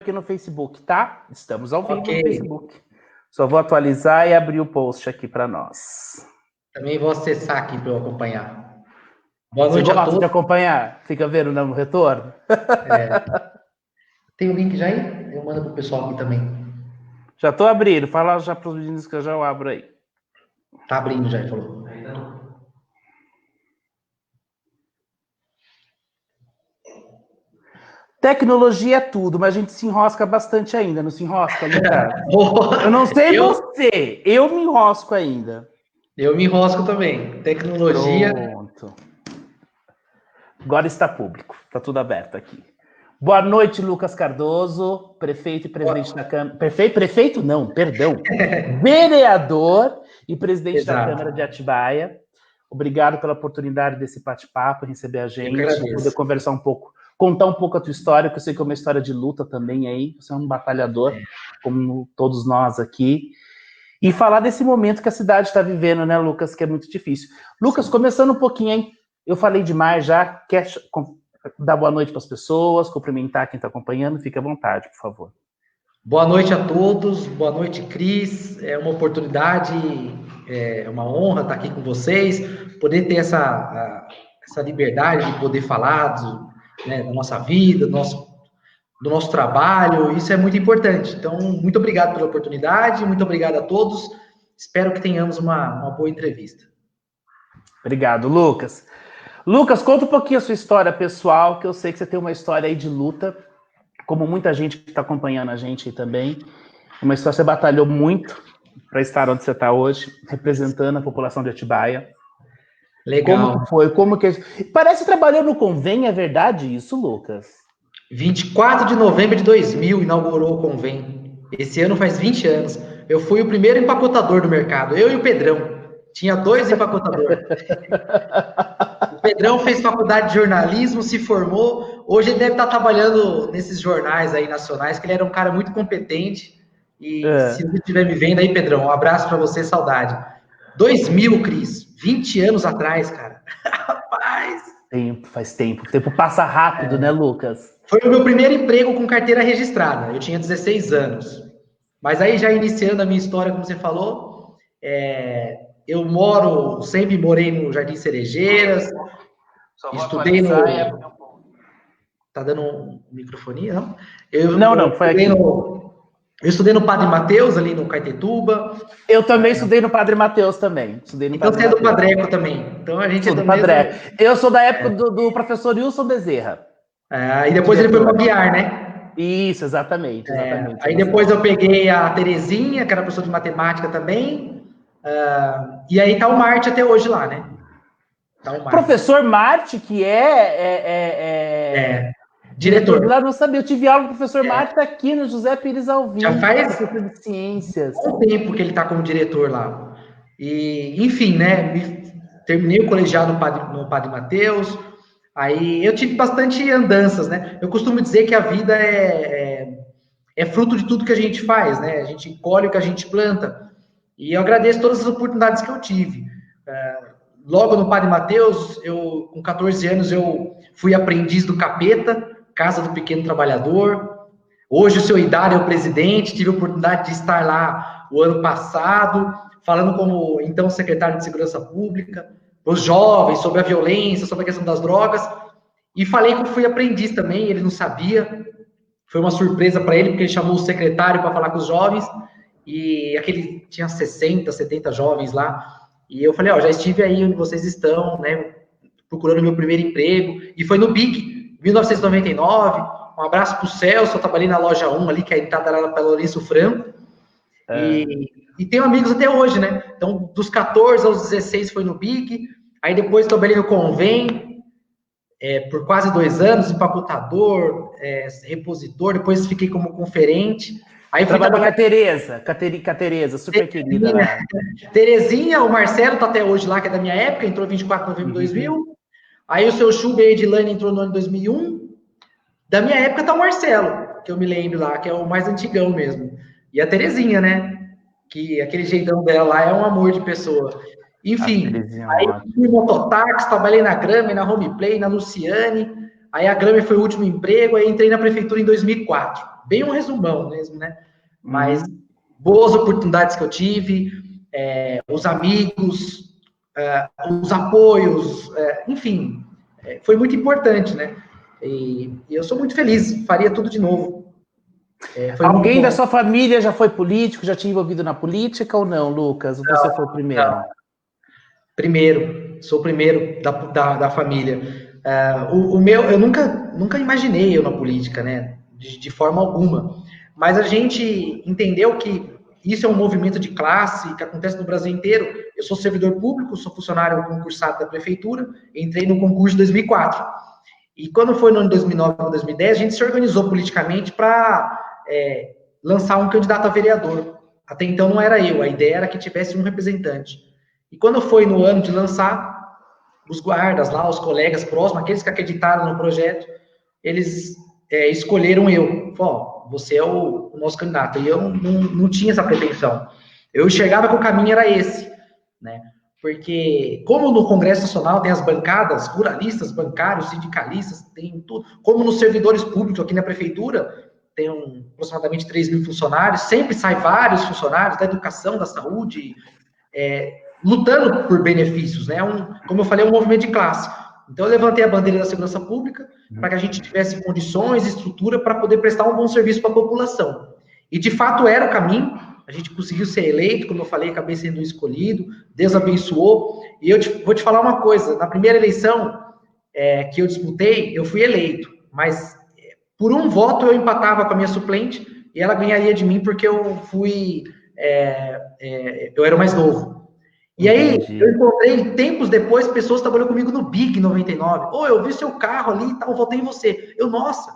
aqui no Facebook, tá? Estamos ao vivo no Facebook. Só vou atualizar e abrir o post aqui para nós. Também vou acessar aqui para eu acompanhar. Boa Você noite a gosta todos. de acompanhar? Fica vendo no retorno? Tem o link já aí? Eu mando pro pessoal aqui também. Já tô abrindo. Fala já para os meninos que eu já abro aí. Tá abrindo já, ele falou. Tecnologia é tudo, mas a gente se enrosca bastante ainda, não se enrosca, Lucas? Eu não sei você, eu me enrosco ainda. Eu me enrosco também. Tecnologia. Pronto. Agora está público, está tudo aberto aqui. Boa noite, Lucas Cardoso, prefeito e presidente da Câmara. Prefeito não, perdão. Vereador e presidente da Câmara de Atibaia. Obrigado pela oportunidade desse bate-papo, receber a gente, poder conversar um pouco, contar um pouco a tua história, que eu sei que é uma história de luta também aí. Você é um batalhador, como todos nós aqui. E falar desse momento que a cidade está vivendo, né, Lucas, que é muito difícil. Lucas, começando um pouquinho, hein? Eu falei demais já, quer dar boa noite para as pessoas, cumprimentar quem está acompanhando? Fique à vontade, por favor. Boa noite a todos, boa noite, Cris. É uma oportunidade, é uma honra estar aqui com vocês, poder ter essa liberdade de poder falar da nossa vida, do nosso trabalho, isso é muito importante. Então, muito obrigado pela oportunidade, muito obrigado a todos. Espero que tenhamos uma boa entrevista. Obrigado, Lucas. Lucas, conta um pouquinho a sua história pessoal, que eu sei que você tem uma história aí de luta, como muita gente que está acompanhando a gente aí também. Uma história que você batalhou muito para estar onde você está hoje, representando a população de Atibaia. Legal. Como foi? Como que... Parece que trabalhou no Convém, é verdade isso, Lucas? 24 de novembro de 2000 inaugurou o Convém. Esse ano faz 20 anos. Eu fui o primeiro empacotador do mercado, eu e o Pedrão. Tinha 2 empacotadores. O Pedrão fez faculdade de jornalismo, se formou. Hoje ele deve estar trabalhando nesses jornais aí nacionais, que ele era um cara muito competente. E se você estiver me vendo aí, Pedrão, um abraço para você, saudade. 2000, Cris. 20 anos atrás, cara. Rapaz. Faz tempo. O tempo passa rápido, né, Lucas? Foi o meu primeiro emprego com carteira registrada. Eu tinha 16 anos. Mas aí, já iniciando a minha história, como você falou, eu sempre morei no Jardim Cerejeiras, estudei no... Tá dando um microfone, não? Não, foi aqui. Eu estudei no Padre Mateus, ali no Caetetuba. Eu também estudei no Padre Mateus também. Então você é do Padreco também. Então a gente sou do Padreco. Eu sou da época do professor Wilson Bezerra. E depois ele foi para Biar, né? Isso, exatamente. Aí depois eu peguei a Terezinha, que era professora de matemática também. E aí tá o Marte até hoje lá, né? Tá o Marte. Professor Marte, que diretor lá, não sabia. Eu tive aula com o professor Marte aqui no José Pires Alvim. Já faz professor de ciências. Um tempo que ele está como diretor lá. E, enfim, né? Terminei o colegiado no Padre Mateus. Aí eu tive bastante andanças, né? Eu costumo dizer que a vida é fruto de tudo que a gente faz, né? A gente colhe o que a gente planta. E eu agradeço todas as oportunidades que eu tive. Logo no Padre Mateus, com 14 anos, eu fui aprendiz do Capeta, Casa do Pequeno Trabalhador. Hoje o seu Idário é o presidente, tive a oportunidade de estar lá o ano passado, falando como, então, secretário de Segurança Pública, os jovens, sobre a violência, sobre a questão das drogas, e falei que eu fui aprendiz também, ele não sabia, foi uma surpresa para ele, porque ele chamou o secretário para falar com os jovens, e tinha 60, 70 jovens lá, e eu falei, já estive aí onde vocês estão, né, procurando meu primeiro emprego, e foi no BIC, 1999, um abraço pro Celso, eu trabalhei na loja 1 ali, que a entrada era para Lourenço Franco, e tenho amigos até hoje, né, então dos 14 aos 16 foi no BIC, aí depois trabalhei no Convém, por quase 2 anos, empacotador, repositor, depois fiquei como conferente. Aí fui trabalhar com a Tereza, super querida. Né? Terezinha, o Marcelo tá até hoje lá, que é da minha época, entrou 24 de novembro de 2000. Aí o seu Chuba e a Edilane entrou no ano de 2001. Da minha época tá o Marcelo, que eu me lembro lá, que é o mais antigão mesmo. E a Terezinha, né? Que aquele jeitão dela lá é um amor de pessoa. Enfim, aí fui no Mototáxi, trabalhei na Grame, na Homeplay, na Luciane. Aí a Grame foi o último emprego, aí entrei na prefeitura em 2004. bem um resumão mesmo, né? Mas boas oportunidades que eu tive, os amigos, os apoios, enfim, foi muito importante, né? E eu sou muito feliz, faria tudo de novo. Alguém da sua família já foi político, já tinha envolvido na política ou não, Lucas? Ou você foi o primeiro? Não. Sou o primeiro da família. Eu nunca imaginei eu na política, né? De forma alguma. Mas a gente entendeu que isso é um movimento de classe que acontece no Brasil inteiro. Eu sou servidor público, sou funcionário concursado da prefeitura, entrei no concurso de 2004. E quando foi no ano 2009 ou 2010, a gente se organizou politicamente para lançar um candidato a vereador. Até então não era eu, a ideia era que tivesse um representante. E quando foi no ano de lançar, os guardas lá, os colegas próximos, aqueles que acreditaram no projeto, eles escolheram eu. Você é o nosso candidato. E eu não tinha essa pretensão. Eu enxergava que o caminho era esse, né? Porque, como no Congresso Nacional tem as bancadas, ruralistas, bancários, sindicalistas, tem tudo, como nos servidores públicos aqui na prefeitura, tem aproximadamente 3 mil funcionários, sempre sai vários funcionários da educação, da saúde, lutando por benefícios, né? Como eu falei, é um movimento de classe. Então, eu levantei a bandeira da segurança pública para que a gente tivesse condições, estrutura para poder prestar um bom serviço para a população. E, de fato, era o caminho. A gente conseguiu ser eleito, como eu falei, acabei sendo escolhido, Deus abençoou. E vou te falar uma coisa, na primeira eleição que eu disputei, eu fui eleito, mas por um voto eu empatava com a minha suplente e ela ganharia de mim porque eu era o mais novo. E aí, eu encontrei, tempos depois, pessoas que trabalham comigo no Big 99. Eu vi seu carro ali e tal, votei em você. Nossa,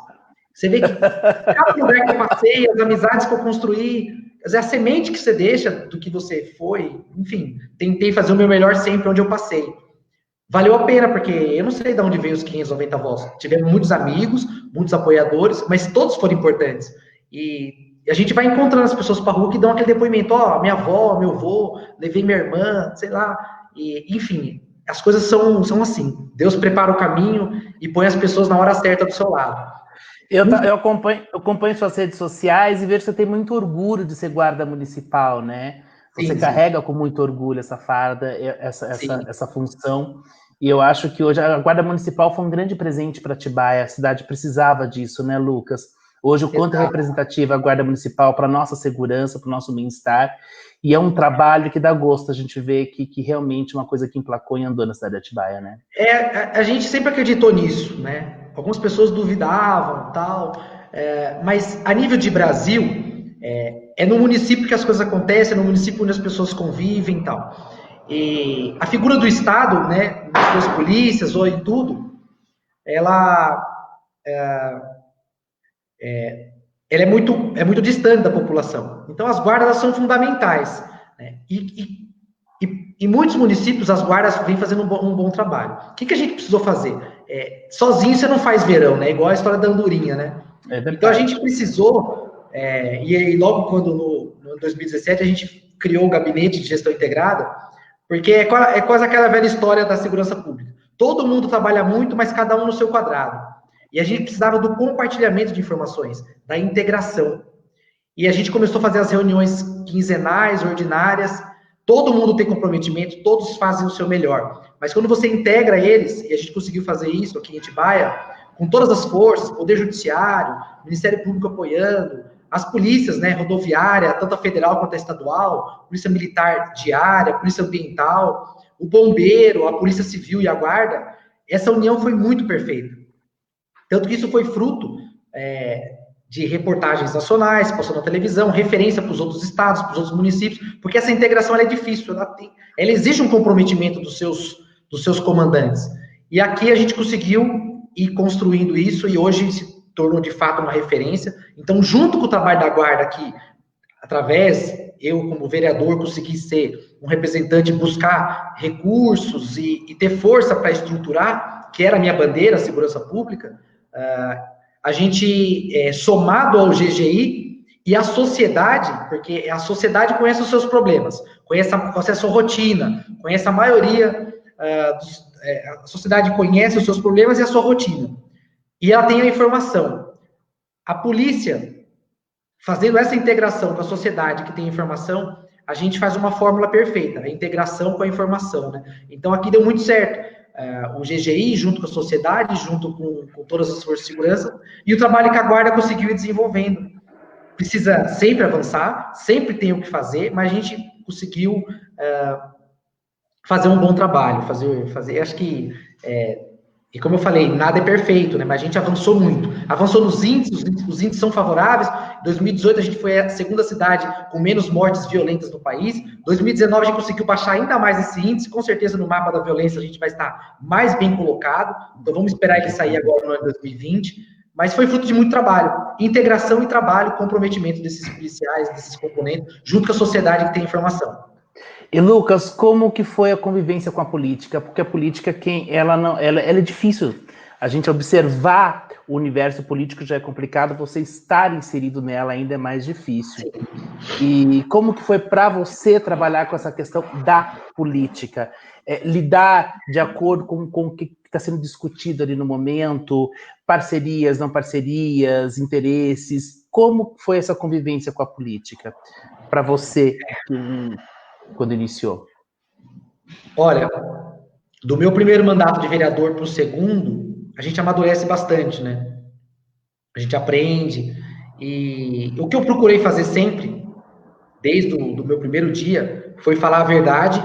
você vê que cada lugar que eu passei, as amizades que eu construí, a semente que você deixa do que você foi, enfim, tentei fazer o meu melhor sempre onde eu passei. Valeu a pena, porque eu não sei de onde veio os 590 votos. Tivemos muitos amigos, muitos apoiadores, mas todos foram importantes. E a gente vai encontrando as pessoas para a rua que dão aquele depoimento, minha avó, meu avô, levei minha irmã, sei lá. E, enfim, as coisas são assim. Deus prepara o caminho e põe as pessoas na hora certa do seu lado. Eu acompanho suas redes sociais e vejo que você tem muito orgulho de ser guarda municipal, né? Você carrega com muito orgulho essa farda, essa função. E eu acho que hoje a Guarda Municipal foi um grande presente para Atibaia. A cidade precisava disso, né, Lucas? Hoje, o quanto é representativa a Guarda Municipal para a nossa segurança, para o nosso bem-estar. E é um trabalho que dá gosto a gente ver que realmente é uma coisa que emplacou e andou na cidade de Atibaia, né? A gente sempre acreditou nisso, né? Algumas pessoas duvidavam, tal. Mas a nível de Brasil, é no município que as coisas acontecem, é no município onde as pessoas convivem e tal. E a figura do Estado, né, nas suas polícias ou em tudo, ela é muito distante da população. Então, as guardas são fundamentais, né? E muitos municípios, as guardas vêm fazendo um bom trabalho. O que a gente precisou fazer? Sozinho você não faz verão, né? Igual a história da andorinha, né? Então, a gente precisou, e aí logo quando no 2017 a gente criou o Gabinete de Gestão Integrada, porque é quase aquela velha história da segurança pública. Todo mundo trabalha muito, mas cada um no seu quadrado. E a gente precisava do compartilhamento de informações, da integração. E a gente começou a fazer as reuniões quinzenais, ordinárias. Todo mundo tem comprometimento, todos fazem o seu melhor. Mas quando você integra eles, e a gente conseguiu fazer isso aqui em Atibaia, com todas as forças, Poder Judiciário, Ministério Público apoiando, as polícias, né, rodoviária, tanto a federal quanto a estadual, Polícia Militar Diária, Polícia Ambiental, o Bombeiro, a Polícia Civil e a Guarda, essa união foi muito perfeita. Tanto que isso foi fruto de reportagens nacionais, passou na televisão, referência para os outros estados, para os outros municípios, porque essa integração ela é difícil, ela exige um comprometimento dos seus comandantes. E aqui a gente conseguiu ir construindo isso e hoje se tornou de fato uma referência. Então, junto com o trabalho da Guarda aqui, eu como vereador consegui ser um representante, buscar recursos e ter força para estruturar, que era a minha bandeira, a segurança pública, a gente, somado ao GGI e a sociedade, porque a sociedade conhece os seus problemas, conhece a sua rotina, conhece a maioria, a sociedade conhece os seus problemas e a sua rotina. E ela tem a informação. A polícia, fazendo essa integração com a sociedade que tem informação, a gente faz uma fórmula perfeita, a integração com a informação, né? Então, aqui deu muito certo. O GGI, junto com a sociedade, junto com todas as forças de segurança, e o trabalho que a Guarda conseguiu ir desenvolvendo. Precisa sempre avançar, sempre tem o que fazer, mas a gente conseguiu fazer um bom trabalho, acho que, e como eu falei, nada é perfeito, né? Mas a gente avançou muito. Avançou nos índices, os índices são favoráveis. Em 2018, a gente foi a segunda cidade com menos mortes violentas no país. Em 2019, a gente conseguiu baixar ainda mais esse índice. Com certeza, no mapa da violência, a gente vai estar mais bem colocado. Então, vamos esperar ele sair agora no ano de 2020. Mas foi fruto de muito trabalho. Integração e trabalho, comprometimento desses policiais, desses componentes, junto com a sociedade que tem informação. E Lucas, como que foi a convivência com a política? Porque a política, ela é difícil. A gente observar o universo político já é complicado, você estar inserido nela ainda é mais difícil. E como que foi para você trabalhar com essa questão da política? Lidar de acordo com o que está sendo discutido ali no momento, parcerias, não parcerias, interesses. Como foi essa convivência com a política para você quando iniciou? Olha, do meu primeiro mandato de vereador para o segundo, a gente amadurece bastante, né? A gente aprende. E o que eu procurei fazer sempre, desde o meu primeiro dia, foi falar a verdade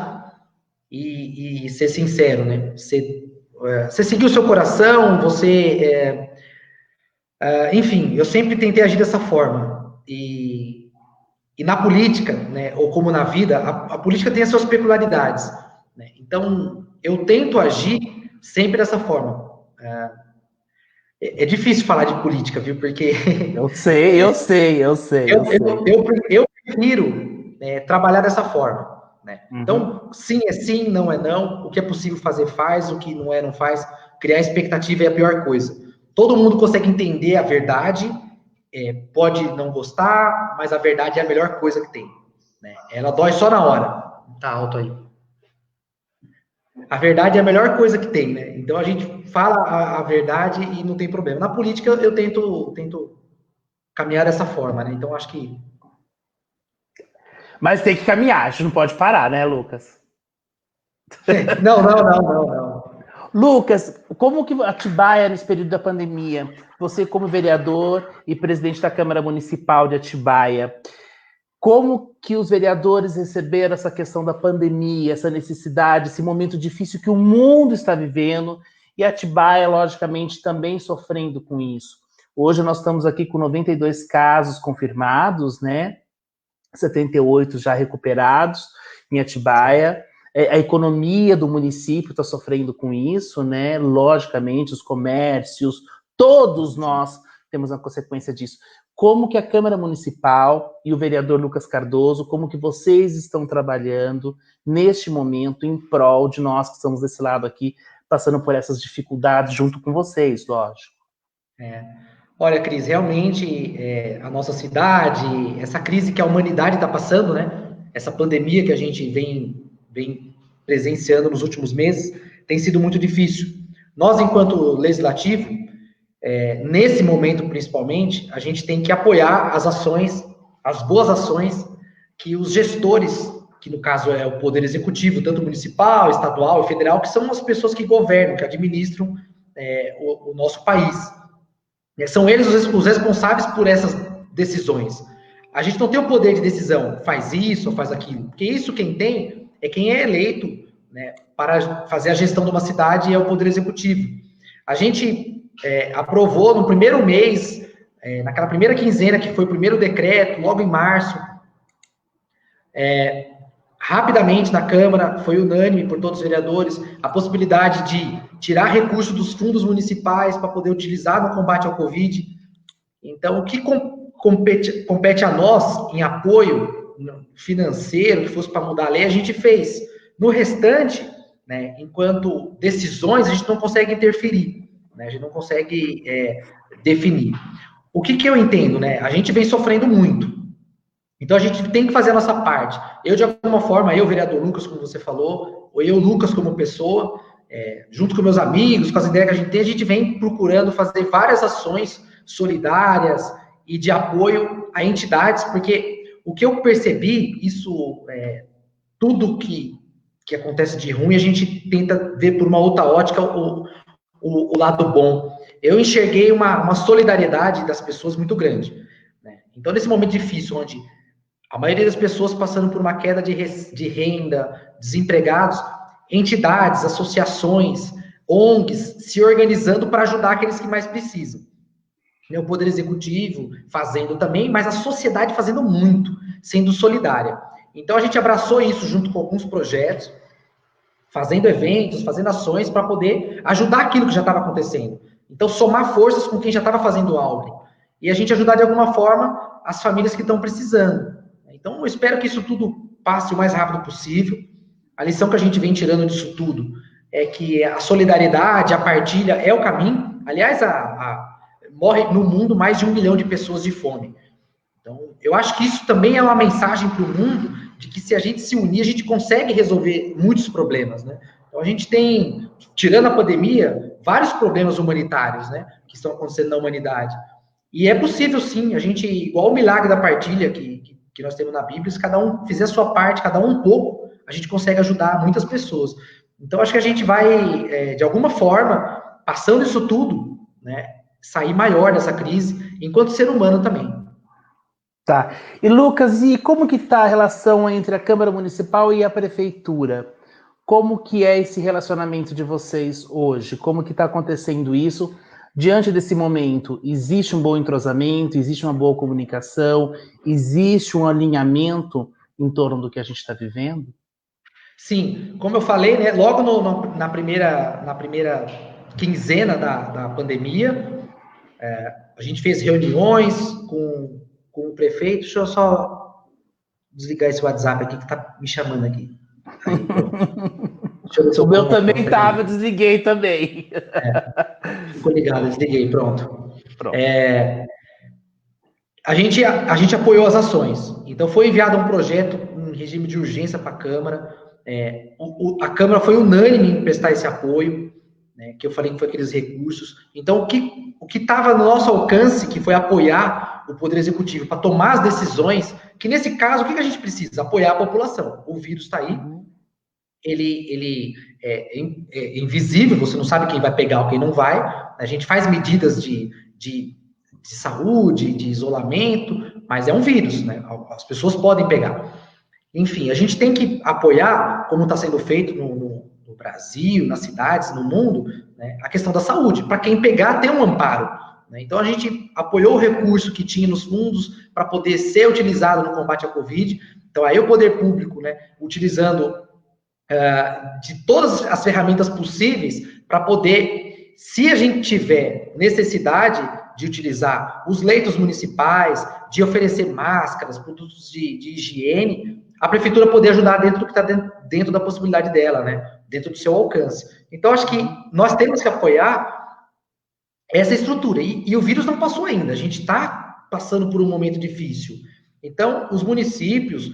e ser sincero, né? Você seguir o seu coração, enfim, eu sempre tentei agir dessa forma. E na política, né, ou como na vida, a política tem as suas peculiaridades, né? Então, eu tento agir sempre dessa forma. É difícil falar de política, viu? Porque... Eu sei. Eu prefiro trabalhar dessa forma, né? Uhum. Então, sim é sim, não é não. O que é possível fazer, faz. O que não é, não faz. Criar expectativa é a pior coisa. Todo mundo consegue entender a verdade, pode não gostar, mas a verdade é a melhor coisa que tem, né? Ela dói só na hora. Tá alto aí. A verdade é a melhor coisa que tem, né? Então a gente fala a verdade e não tem problema. Na política eu tento caminhar dessa forma, né? Então acho que... Mas tem que caminhar, a gente não pode parar, né, Lucas? Não. Lucas, como que Atibaia, nesse período da pandemia, você como vereador e presidente da Câmara Municipal de Atibaia, como que os vereadores receberam essa questão da pandemia, essa necessidade, esse momento difícil que o mundo está vivendo, e Atibaia, logicamente, também sofrendo com isso? Hoje nós estamos aqui com 92 casos confirmados, né? 78 já recuperados em Atibaia. A economia do município está sofrendo com isso, né? Logicamente, os comércios, todos nós temos a consequência disso. Como que a Câmara Municipal e o vereador Lucas Cardoso, como que vocês estão trabalhando neste momento em prol de nós que estamos desse lado aqui, passando por essas dificuldades junto com vocês, lógico? Olha, Cris, realmente a nossa cidade, essa crise que a humanidade está passando, né? Essa pandemia que a gente vem presenciando nos últimos meses, tem sido muito difícil. Nós, enquanto legislativo, nesse momento principalmente, a gente tem que apoiar as ações, as boas ações que os gestores, que no caso é o Poder Executivo, tanto municipal, estadual e federal, que são as pessoas que governam, que administram o nosso país. São eles os responsáveis por essas decisões. A gente não tem o poder de decisão, faz isso ou faz aquilo, porque isso quem tem é quem é eleito, né, para fazer a gestão de uma cidade, é o Poder Executivo. A gente aprovou no primeiro mês, naquela primeira quinzena, que foi o primeiro decreto, logo em março, rapidamente na Câmara, foi unânime por todos os vereadores, a possibilidade de tirar recursos dos fundos municipais para poder utilizar no combate ao Covid. Então, o que compete a nós em apoio financeiro, que fosse para mudar a lei, a gente fez. No restante, né, enquanto decisões, a gente não consegue interferir, né, a gente não consegue definir. O que eu entendo, né? A gente vem sofrendo muito. Então, a gente tem que fazer a nossa parte. Eu, de alguma forma, vereador Lucas, como você falou, ou eu, Lucas, como pessoa, junto com meus amigos, com as ideias que a gente tem, a gente vem procurando fazer várias ações solidárias e de apoio a entidades, porque o que eu percebi, tudo que acontece de ruim, a gente tenta ver por uma outra ótica o lado bom. Eu enxerguei uma solidariedade das pessoas muito grande, né? Então, nesse momento difícil, onde a maioria das pessoas passando por uma queda de renda, desempregados, entidades, associações, ONGs se organizando para ajudar aqueles que mais precisam. O Poder Executivo fazendo também, mas a sociedade fazendo muito, sendo solidária. Então, a gente abraçou isso junto com alguns projetos, fazendo eventos, fazendo ações para poder ajudar aquilo que já estava acontecendo. Então, somar forças com quem já estava fazendo algo. E a gente ajudar, de alguma forma, as famílias que estão precisando. Então, eu espero que isso tudo passe o mais rápido possível. A lição que a gente vem tirando disso tudo é que a solidariedade, a partilha é o caminho. Aliás, morre no mundo mais de 1 milhão de pessoas de fome. Então, eu acho que isso também é uma mensagem para o mundo de que se a gente se unir, a gente consegue resolver muitos problemas, né? Então, a gente tem, tirando a pandemia, vários problemas humanitários, né, que estão acontecendo na humanidade. E é possível, sim, a gente, igual o milagre da partilha que nós temos na Bíblia, se cada um fizer a sua parte, cada um pouco, a gente consegue ajudar muitas pessoas. Então, acho que a gente vai, de alguma forma, passando isso tudo, né, sair maior dessa crise, enquanto ser humano também. Tá. E Lucas, e como que está a relação entre a Câmara Municipal e a Prefeitura? Como que é esse relacionamento de vocês hoje? Como que está acontecendo isso? Diante desse momento, existe um bom entrosamento, existe uma boa comunicação, existe um alinhamento em torno do que a gente está vivendo? Sim, como eu falei, né, logo na primeira quinzena da pandemia, a gente fez reuniões com o prefeito. Deixa eu só desligar esse WhatsApp aqui que está me chamando aqui. Aí, o meu também estava, desliguei também. Ficou ligado, desliguei, pronto. A gente apoiou as ações. Então, foi enviado um projeto em regime de urgência para a Câmara. A Câmara foi unânime em prestar esse apoio, né, que eu falei que foi aqueles recursos. Então, o que estava no nosso alcance, que foi apoiar o Poder Executivo para tomar as decisões, que nesse caso, o que a gente precisa? Apoiar a população. O vírus está aí, ele é invisível, você não sabe quem vai pegar ou quem não vai. A gente faz medidas de saúde, de isolamento, mas é um vírus, né? As pessoas podem pegar. Enfim, a gente tem que apoiar, como está sendo feito no Brasil, nas cidades, no mundo, né, a questão da saúde. Para quem pegar, tem um amparo, né? Então, a gente apoiou o recurso que tinha nos fundos para poder ser utilizado no combate à Covid. Então, aí o poder público, né, utilizando de todas as ferramentas possíveis para poder, se a gente tiver necessidade de utilizar os leitos municipais, de oferecer máscaras, produtos de higiene, a prefeitura poder ajudar dentro do que está dentro da possibilidade dela, né? Dentro do seu alcance. Então, acho que nós temos que apoiar essa estrutura. E o vírus não passou ainda. A gente está passando por um momento difícil. Então, os municípios,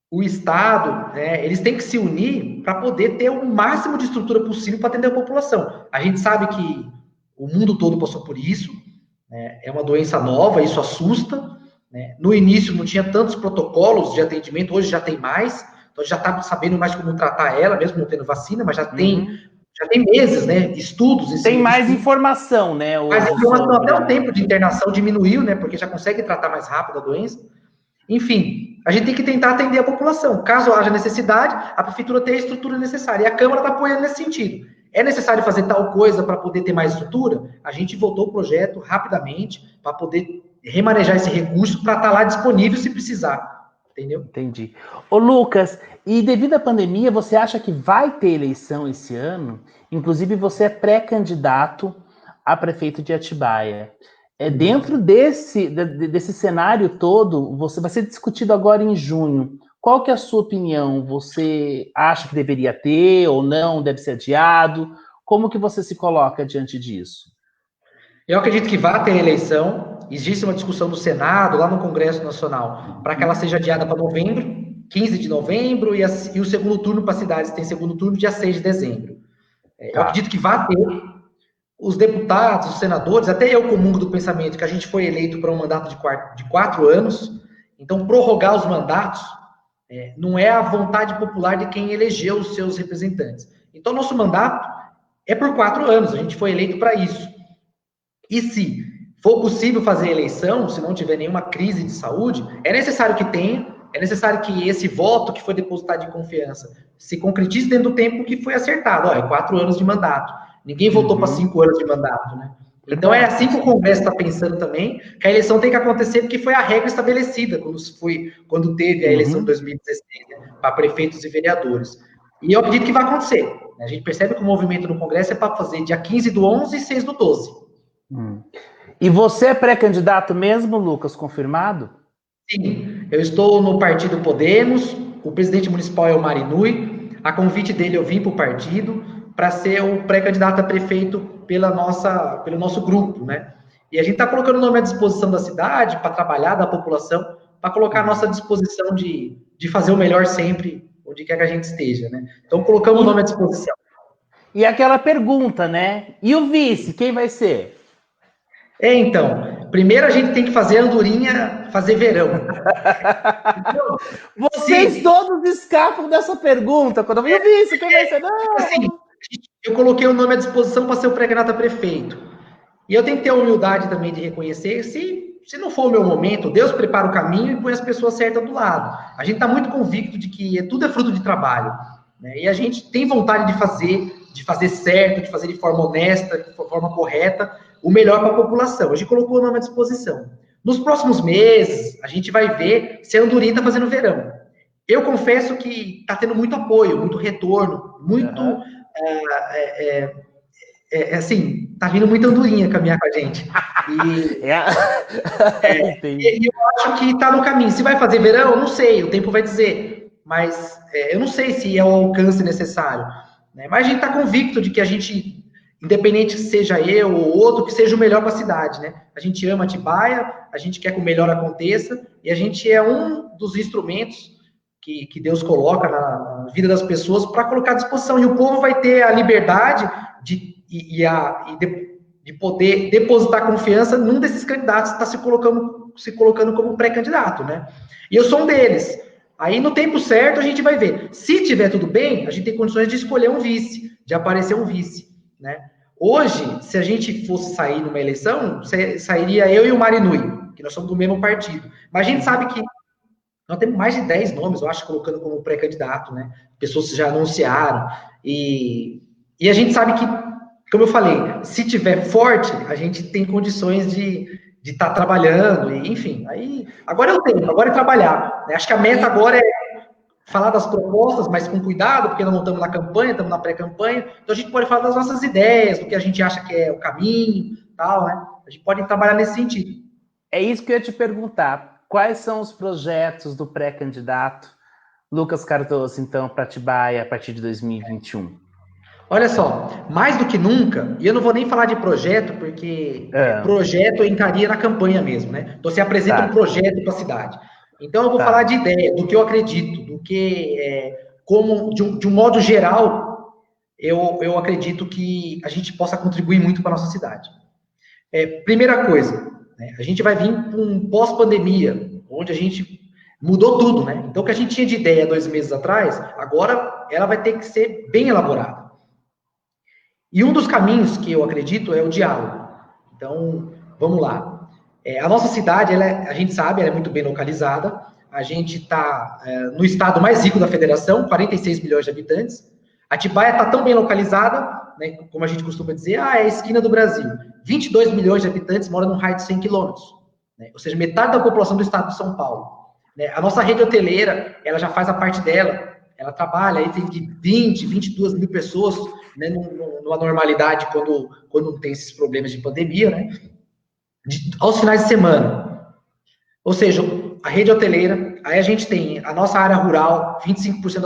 o Estado, né, eles têm que se unir para poder ter o máximo de estrutura possível para atender a população. A gente sabe que o mundo todo passou por isso, né, é uma doença nova, isso assusta, né? No início não tinha tantos protocolos de atendimento, hoje já tem mais, então já está sabendo mais como tratar ela, mesmo não tendo vacina, mas já tem meses, né, estudos. Tem mais informação, né? Mais informação, até o tempo de internação diminuiu, né, porque já consegue tratar mais rápido a doença. Enfim, a gente tem que tentar atender a população. Caso haja necessidade, a prefeitura tem a estrutura necessária. E a Câmara está apoiando nesse sentido. É necessário fazer tal coisa para poder ter mais estrutura? A gente voltou o projeto rapidamente para poder remanejar esse recurso para estar lá disponível se precisar. Entendeu? Entendi. Ô, Lucas, e devido à pandemia, você acha que vai ter eleição esse ano? Inclusive, você é pré-candidato a prefeito de Atibaia. Dentro desse cenário todo, você vai ser discutido agora em junho. Qual que é a sua opinião? Você acha que deveria ter ou não? Deve ser adiado? Como que você se coloca diante disso? Eu acredito que vai ter eleição. Existe uma discussão do Senado, lá no Congresso Nacional, para que ela seja adiada para novembro, 15 de novembro, e o segundo turno para as cidades tem segundo turno dia 6 de dezembro. Eu acredito que vai ter. os deputados, os senadores, até eu comungo do pensamento que a gente foi eleito para um mandato de 4 anos, então prorrogar os mandatos não é a vontade popular de quem elegeu os seus representantes. Então, nosso mandato é por 4 anos, a gente foi eleito para isso. E se for possível fazer eleição, se não tiver nenhuma crise de saúde, é necessário que tenha, é necessário que esse voto que foi depositado de confiança se concretize dentro do tempo que foi acertado. É 4 anos de mandato. Ninguém votou para 5 anos de mandato, né? Então é assim que o Congresso está pensando também, que a eleição tem que acontecer porque foi a regra estabelecida quando teve a eleição de 2016, né, para prefeitos e vereadores. E eu acredito que vai acontecer. Né? A gente percebe que o movimento no Congresso é para fazer dia 15/11 e 6/12. E você é pré-candidato mesmo, Lucas, confirmado? Sim, eu estou no partido Podemos, o presidente municipal é o Marinui, a convite dele eu vim para o partido para ser o pré-candidato a prefeito pelo nosso grupo, né? E a gente está colocando o nome à disposição da cidade, para trabalhar da população, para colocar a nossa disposição de fazer o melhor sempre, onde quer que a gente esteja, né? Então colocamos o nome à disposição. E aquela pergunta, né? E o vice, quem vai ser? Então, primeiro a gente tem que fazer a andorinha fazer verão. Então, vocês todos escapam dessa pergunta. Quando eu vi isso, quem vai ser? Não. Assim, eu coloquei o nome à disposição para ser o pré-candidato a prefeito. E eu tenho que ter a humildade também de reconhecer, se não for o meu momento, Deus prepara o caminho e põe as pessoas certas do lado. A gente está muito convicto de que tudo é fruto de trabalho. Né? E a gente tem vontade de fazer certo, de fazer de forma honesta, de forma correta, o melhor para a população. A gente colocou o nome à disposição. Nos próximos meses, a gente vai ver se a andorinha está fazendo verão. Eu confesso que está tendo muito apoio, muito retorno, muito... assim, tá vindo muita andorinha caminhar com a gente. E eu acho que tá no caminho. Se vai fazer verão, não sei, o tempo vai dizer. Mas eu não sei se é o alcance necessário. Né? Mas a gente tá convicto de que a gente, independente seja eu ou outro, que seja o melhor para a cidade. Né? A gente ama Atibaia, a gente quer que o melhor aconteça, e a gente é um dos instrumentos que Deus coloca na vida das pessoas para colocar à disposição. E o povo vai ter a liberdade de poder depositar confiança num desses candidatos que está se colocando como pré-candidato, né? E eu sou um deles. Aí, no tempo certo, a gente vai ver. Se tiver tudo bem, a gente tem condições de escolher um vice, de aparecer um vice, né? Hoje, se a gente fosse sair numa eleição, sairia eu e o Marinui, que nós somos do mesmo partido. Mas a gente sabe que nós temos mais de 10 nomes, eu acho, colocando como pré-candidato, né? Pessoas que já anunciaram. E a gente sabe que, como eu falei, se tiver forte, a gente tem condições de estar trabalhando, e, enfim. Aí, agora é o tempo, agora é trabalhar. Né? Acho que a meta agora é falar das propostas, mas com cuidado, porque nós não estamos na campanha, estamos na pré-campanha. Então a gente pode falar das nossas ideias, do que a gente acha que é o caminho, tal, né? A gente pode trabalhar nesse sentido. É isso que eu ia te perguntar. Quais são os projetos do pré-candidato Lucas Cardoso, então, para Atibaia a partir de 2021? Olha só, mais do que nunca, e eu não vou nem falar de projeto, porque projeto eu entraria na campanha mesmo, né? Então, você apresenta um projeto para a cidade. Então, eu vou falar de ideia, do que eu acredito, do que, como, de um modo geral, eu acredito que a gente possa contribuir muito para a nossa cidade. Primeira coisa, né, a gente vai vir com um pós-pandemia, onde a gente mudou tudo, né? Então, o que a gente tinha de ideia 2 meses atrás, agora ela vai ter que ser bem elaborada. E um dos caminhos que eu acredito é o diálogo. Então, vamos lá. A nossa cidade, a gente sabe, ela é muito bem localizada. A gente está no estado mais rico da federação, 46 milhões de habitantes. Atibaia está tão bem localizada, né, como a gente costuma dizer, é a esquina do Brasil. 22 milhões de habitantes moram num raio de 100 quilômetros. Né, ou seja, metade da população do estado de São Paulo. Né, a nossa rede hoteleira, ela já faz a parte dela. Ela trabalha aí, tem de 20, 22 mil pessoas, né, numa normalidade, quando não tem esses problemas de pandemia, né? Aos finais de semana. Ou seja, a rede hoteleira, aí a gente tem a nossa área rural, 25%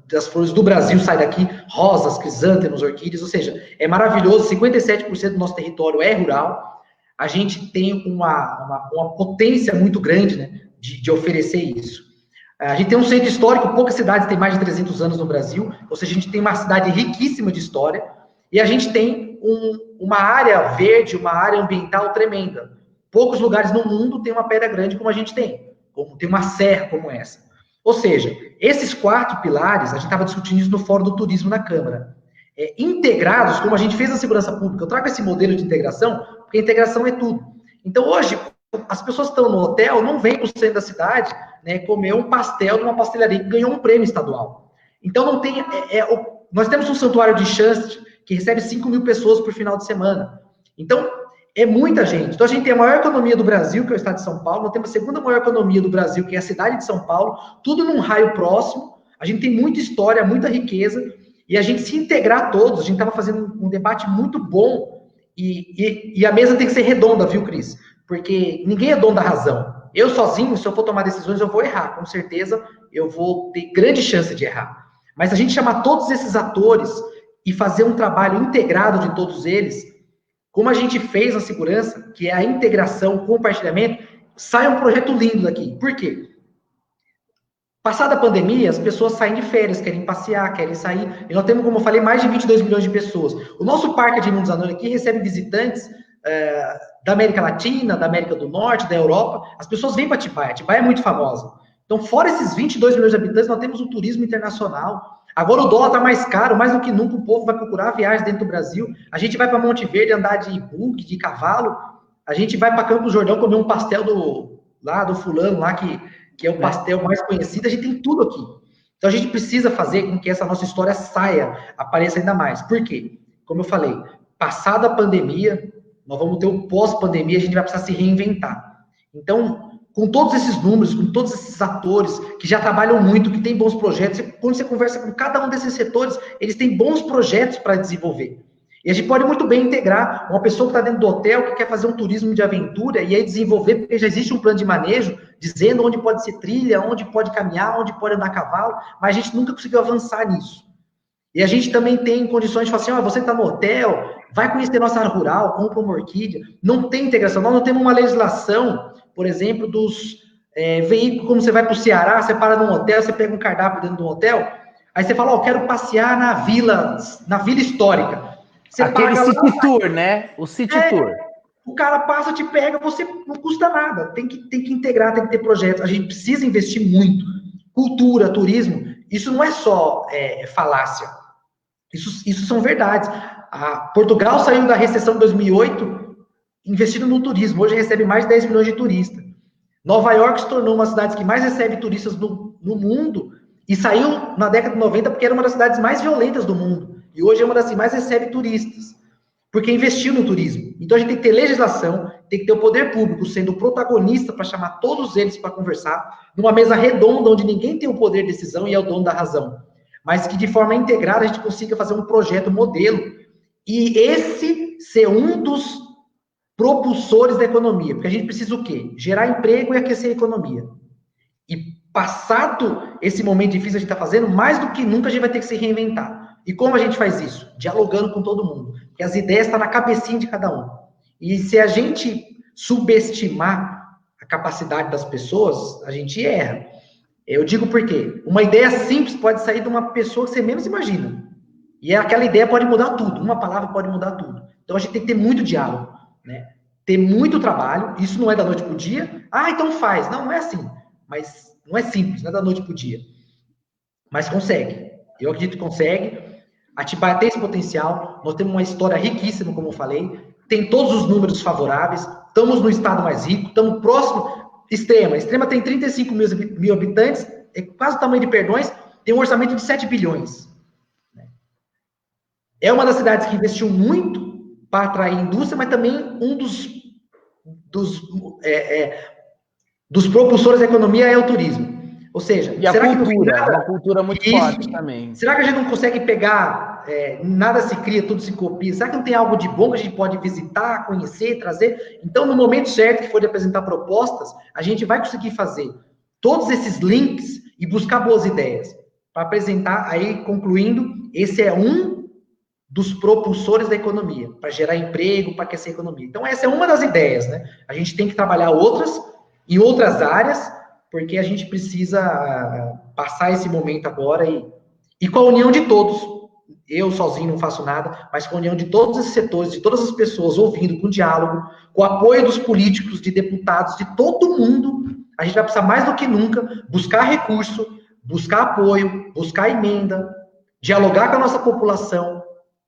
das flores do Brasil sai daqui, rosas, crisântemos, orquídeas, ou seja, é maravilhoso, 57% do nosso território é rural, a gente tem uma potência muito grande, né, de oferecer isso. A gente tem um centro histórico, poucas cidades têm mais de 300 anos no Brasil, ou seja, a gente tem uma cidade riquíssima de história, e a gente tem uma área verde, uma área ambiental tremenda. Poucos lugares no mundo tem uma pedra grande como a gente tem, como tem uma serra como essa. Ou seja, esses 4 pilares, a gente estava discutindo isso no Fórum do Turismo na Câmara, integrados, como a gente fez na segurança pública. Eu trago esse modelo de integração, porque a integração é tudo. Então, hoje, as pessoas que estão no hotel não vêm para o centro da cidade, né, comer um pastel numa pastelaria que ganhou um prêmio estadual. Então, não tem... nós temos um santuário de Xanthi que recebe 5 mil pessoas por final de semana. Então, é muita gente. Então, a gente tem a maior economia do Brasil, que é o estado de São Paulo, nós temos a segunda maior economia do Brasil, que é a cidade de São Paulo, tudo num raio próximo. A gente tem muita história, muita riqueza, e a gente se integrar todos. A gente estava fazendo um debate muito bom, e a mesa tem que ser redonda, viu, Cris? Porque ninguém é dono da razão. Eu sozinho, se eu for tomar decisões, eu vou errar. Com certeza, eu vou ter grande chance de errar. Mas a gente chamar todos esses atores e fazer um trabalho integrado de todos eles, como a gente fez na segurança, que é a integração, o compartilhamento, sai um projeto lindo daqui. Por quê? Passada a pandemia, as pessoas saem de férias, querem passear, querem sair. E nós temos, como eu falei, mais de 22 milhões de pessoas. O nosso Parque de Mundos Anônimos aqui recebe visitantes da América Latina, da América do Norte, da Europa. As pessoas vêm para Atibaia. Atibaia é muito famosa. Então, fora esses 22 milhões de habitantes, nós temos um turismo internacional. Agora o dólar está mais caro, mais do que nunca o povo vai procurar viagens dentro do Brasil. A gente vai para Monte Verde andar de bug, de cavalo. A gente vai para Campos do Jordão comer um pastel do fulano lá, que é o pastel mais conhecido. A gente tem tudo aqui. Então a gente precisa fazer com que essa nossa história saia, apareça ainda mais. Por quê? Como eu falei, passada a pandemia, nós vamos ter o pós-pandemia, a gente vai precisar se reinventar. Então, com todos esses números, com todos esses atores que já trabalham muito, que têm bons projetos, quando você conversa com cada um desses setores, eles têm bons projetos para desenvolver. E a gente pode muito bem integrar uma pessoa que está dentro do hotel, que quer fazer um turismo de aventura, e aí desenvolver, porque já existe um plano de manejo, dizendo onde pode ser trilha, onde pode caminhar, onde pode andar a cavalo, mas a gente nunca conseguiu avançar nisso. E a gente também tem condições de falar assim, você está no hotel, vai conhecer nossa área rural, compra uma orquídea. Não tem integração. Nós não temos uma legislação, por exemplo, dos veículos, como você vai para o Ceará, você para num hotel, você pega um cardápio dentro de um hotel, aí você fala, quero passear na vila histórica. Você aquele city tour, né? O city tour. O cara passa, te pega, você não custa nada. Tem que integrar, tem que ter projetos. A gente precisa investir muito. Cultura, turismo, isso não é só falácia. Isso são verdades. Portugal saiu da recessão de 2008 investindo no turismo. Hoje recebe mais de 10 milhões de turistas. Nova York se tornou uma das cidades que mais recebe turistas no mundo e saiu na década de 90 porque era uma das cidades mais violentas do mundo. E hoje é uma das que mais recebe turistas, porque investiu no turismo. Então a gente tem que ter legislação, tem que ter o poder público sendo o protagonista para chamar todos eles para conversar, numa mesa redonda onde ninguém tem o poder de decisão e é o dono da razão, mas que de forma integrada a gente consiga fazer um projeto modelo e esse ser um dos propulsores da economia, porque a gente precisa o quê? Gerar emprego e aquecer a economia. E passado esse momento difícil que a gente está fazendo, mais do que nunca a gente vai ter que se reinventar. E como a gente faz isso? Dialogando com todo mundo. Porque as ideias estão na cabecinha de cada um. E se a gente subestimar a capacidade das pessoas, a gente erra. Eu digo por quê? Uma ideia simples pode sair de uma pessoa que você menos imagina. E aquela ideia pode mudar tudo. Uma palavra pode mudar tudo. Então a gente tem que ter muito diálogo, né? Ter muito trabalho. Isso não é da noite para o dia. Então faz. Não é assim. Mas não é simples, não é da noite para o dia. Mas consegue. Eu acredito que consegue. Atibaia tem esse potencial, nós temos uma história riquíssima, como eu falei, tem todos os números favoráveis, estamos no estado mais rico, estamos próximo, Extrema tem 35 mil habitantes, é quase o tamanho de Perdões, tem um orçamento de 7 bilhões. É uma das cidades que investiu muito para atrair indústria, mas também um dos propulsores da economia é o turismo. Ou seja, e será uma cultura muito forte também. Será que a gente não consegue pegar, nada se cria, tudo se copia? Será que não tem algo de bom que a gente pode visitar, conhecer, trazer? Então, no momento certo que for de apresentar propostas, a gente vai conseguir fazer todos esses links e buscar boas ideias para apresentar, aí concluindo, esse é um dos propulsores da economia, para gerar emprego, para aquecer a economia. Então, essa é uma das ideias, né? A gente tem que trabalhar outras, em outras áreas, porque a gente precisa passar esse momento agora e com a união de todos. eu sozinho não faço nada, mas com a união de todos esses setores, de todas as pessoas, ouvindo, com diálogo, com o apoio dos políticos, de deputados, de todo mundo, a gente vai precisar mais do que nunca buscar recurso, buscar apoio, buscar emenda, dialogar com a nossa população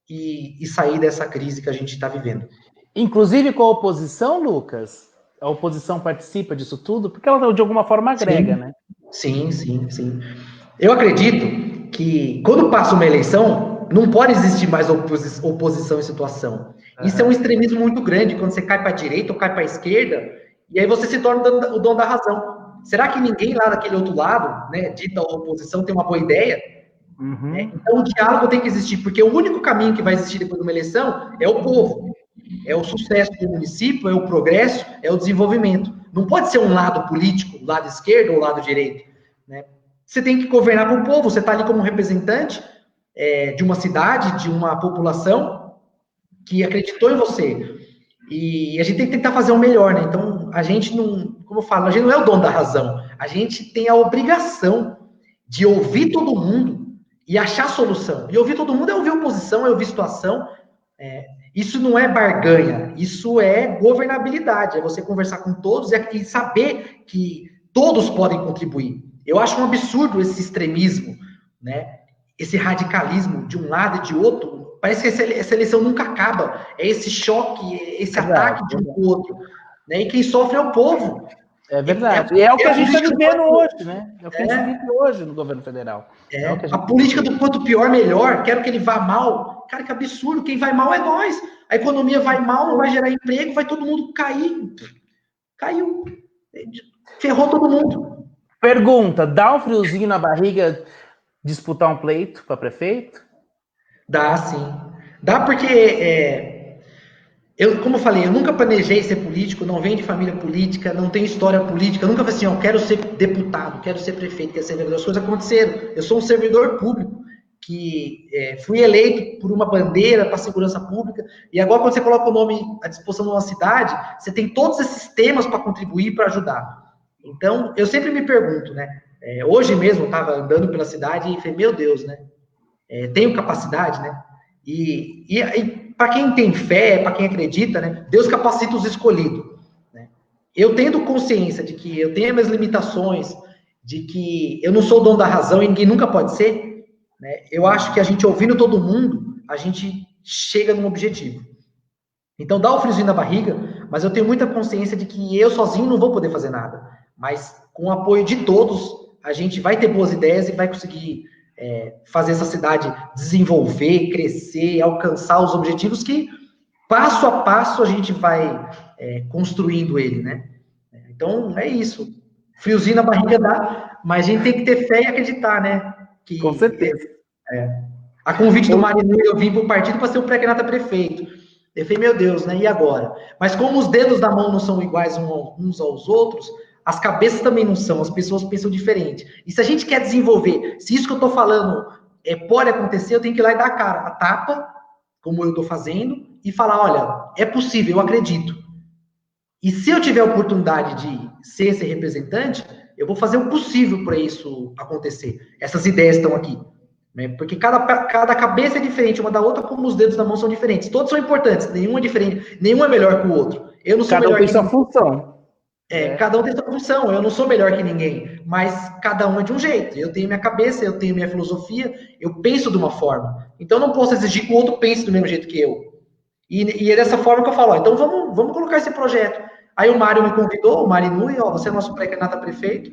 e sair dessa crise que a gente está vivendo. Inclusive com a oposição, Lucas? A oposição participa disso tudo? Porque ela, de alguma forma, agrega, né? Sim. Eu acredito que, quando passa uma eleição, não pode existir mais oposição em situação. Isso é um extremismo muito grande, quando você cai para a direita ou cai para a esquerda, e aí você se torna o dono da razão. Será que ninguém lá daquele outro lado, né, dita oposição, tem uma boa ideia? Uhum. Então, o diálogo tem que existir, porque o único caminho que vai existir depois de uma eleição é o povo. É o sucesso do município, é o progresso, é o desenvolvimento. Não pode ser um lado político, lado esquerdo ou lado direito, né? Você tem que governar para o povo, você está ali como representante de uma cidade, de uma população que acreditou em você. E a gente tem que tentar fazer o melhor, né? Então, a gente não, como eu falo, a gente não é o dono da razão. A gente tem a obrigação de ouvir todo mundo e achar solução. E ouvir todo mundo é ouvir oposição, é ouvir situação. Isso não é barganha, isso é governabilidade. É você conversar com todos e saber que todos podem contribuir. Eu acho um absurdo esse extremismo, né? Esse radicalismo de um lado e de outro. Parece que essa eleição nunca acaba. É esse choque, esse ataque de um pro outro, né? E quem sofre é o povo. É verdade. E é o que a gente está vivendo hoje, né? É o que a gente vive hoje no governo federal. A política do quanto pior, melhor. Quero que ele vá mal. Cara, que absurdo. Quem vai mal é nós. A economia vai mal, não vai gerar emprego, vai todo mundo cair. Caiu. Ferrou todo mundo. Pergunta, dá um friozinho na barriga disputar um pleito para prefeito? Dá, sim. Dá porque, como eu falei, eu nunca planejei ser político, não venho de família política, não tenho história política, eu nunca falei assim, eu quero ser deputado, quero ser prefeito, quero ser vereador. As coisas aconteceram. Eu sou um servidor público, que fui eleito por uma bandeira para a segurança pública, e agora quando você coloca o nome à disposição de uma cidade, você tem todos esses temas para contribuir, para ajudar. Então, eu sempre me pergunto, né? Hoje mesmo eu estava andando pela cidade e falei, meu Deus, né? Tenho capacidade, né? E para quem tem fé, para quem acredita, né? Deus capacita os escolhidos. Né? Eu tendo consciência de que eu tenho minhas limitações, de que eu não sou o dono da razão e ninguém nunca pode ser, né? Eu acho que a gente ouvindo todo mundo, a gente chega num objetivo. Então dá o friozinho na barriga, mas eu tenho muita consciência de que eu sozinho não vou poder fazer nada. Mas com o apoio de todos, a gente vai ter boas ideias e vai conseguir fazer essa cidade desenvolver, crescer, alcançar os objetivos que, passo a passo, a gente vai construindo ele, né? Então, é isso. Friozinho na barriga dá, mas a gente tem que ter fé e acreditar, né? Com certeza. A convite do Marinu, eu vim para o partido para ser o pré-candidato a prefeito. Eu falei, meu Deus, né? E agora? Mas como os dedos da mão não são iguais uns aos outros, as cabeças também não são, as pessoas pensam diferente. E se a gente quer desenvolver, se isso que eu estou falando pode acontecer, eu tenho que ir lá e dar a tapa, como eu estou fazendo, e falar, olha, é possível, eu acredito. E se eu tiver a oportunidade de ser esse representante, eu vou fazer o possível para isso acontecer. Essas ideias estão aqui. Né? Porque cada cabeça é diferente uma da outra, como os dedos da mão são diferentes. Todos são importantes, nenhum é diferente, nenhum é melhor que o outro. Eu não sou melhor que ninguém. Cada um tem sua função. Cada um tem sua função, eu não sou melhor que ninguém, mas cada um é de um jeito. Eu tenho minha cabeça, eu tenho minha filosofia, eu penso de uma forma. Então eu não posso exigir que o outro pense do mesmo jeito que eu. E é dessa forma que eu falo, então vamos colocar esse projeto. Aí o Mário me convidou, o Marinu, e você é nosso pré-candidato a prefeito.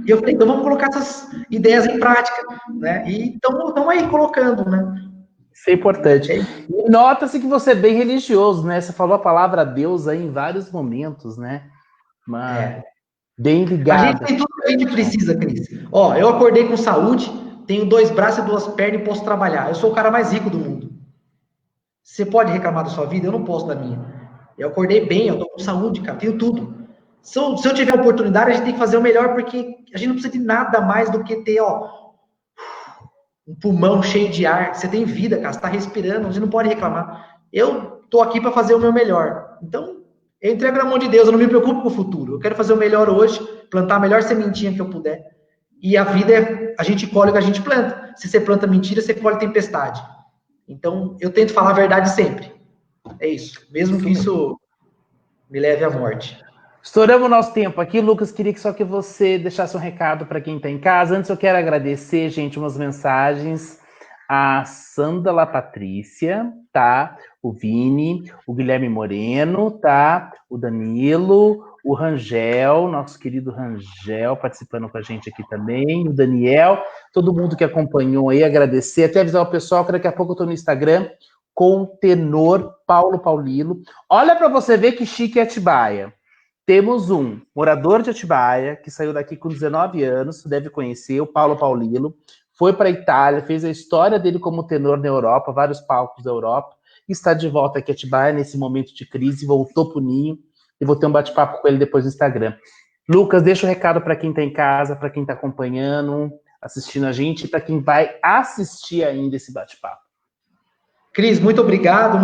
E eu falei, então vamos colocar essas ideias em prática, né? E estamos aí colocando, né? Isso é importante. E nota-se que você é bem religioso, né? Você falou a palavra Deus aí em vários momentos, né? Mas bem ligado. A gente tem tudo que a gente precisa, Cris. Ó, eu acordei com saúde, tenho 2 braços e 2 pernas e posso trabalhar. Eu sou o cara mais rico do mundo. Você pode reclamar da sua vida? Eu não posso da minha. Eu acordei bem, eu tô com saúde, cara, tenho tudo. Se eu tiver oportunidade, a gente tem que fazer o melhor, porque a gente não precisa de nada mais do que ter, um pulmão cheio de ar. Você tem vida, cara, você tá respirando, a gente não pode reclamar. Eu tô aqui para fazer o meu melhor. Então, eu entrego na mão de Deus, eu não me preocupo com o futuro. Eu quero fazer o melhor hoje, plantar a melhor sementinha que eu puder. E a vida a gente colhe o que a gente planta. Se você planta mentira, você colhe tempestade. Então, eu tento falar a verdade sempre. É isso. Mesmo que isso me leve à morte. Estouramos o nosso tempo aqui. Lucas, queria só que você deixasse um recado para quem está em casa. Antes, eu quero agradecer, gente, umas mensagens. A Sandra Patrícia, tá? O Vini, o Guilherme Moreno, tá? O Danilo, o Rangel, nosso querido Rangel, participando com a gente aqui também, o Daniel, todo mundo que acompanhou aí, agradecer. Até avisar o pessoal que daqui a pouco eu tô no Instagram com o tenor Paulo Paulilo. Olha para você ver que chique é Atibaia. Temos um morador de Atibaia, que saiu daqui com 19 anos, você deve conhecer, o Paulo Paulilo, foi para a Itália, fez a história dele como tenor na Europa, vários palcos da Europa, e está de volta aqui a Atibaia nesse momento de crise, voltou para o Ninho, e vou ter um bate-papo com ele depois no Instagram. Lucas, deixa o recado para quem está em casa, para quem está acompanhando, assistindo a gente, e para quem vai assistir ainda esse bate-papo. Cris, muito obrigado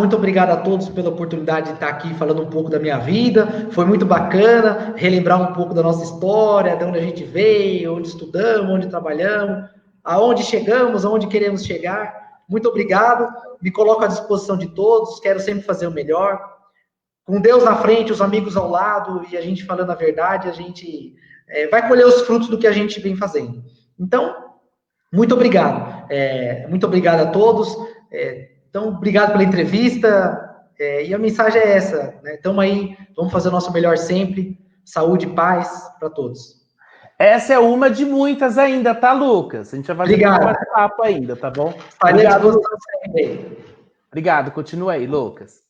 a todos pela oportunidade de estar aqui falando um pouco da minha vida, foi muito bacana relembrar um pouco da nossa história, de onde a gente veio, onde estudamos, onde trabalhamos, aonde chegamos, aonde queremos chegar. Muito obrigado, me coloco à disposição de todos, quero sempre fazer o melhor. Com Deus na frente, os amigos ao lado e a gente falando a verdade, a gente vai colher os frutos do que a gente vem fazendo. Então, muito obrigado. Muito obrigado a todos. Então, obrigado pela entrevista. E a mensagem é essa, né? Estamos aí, vamos fazer o nosso melhor sempre. Saúde e paz para todos. Essa é uma de muitas ainda, tá, Lucas? A gente vai fazer um bate-papo ainda, tá bom? Obrigado. Obrigado, continua aí, Lucas.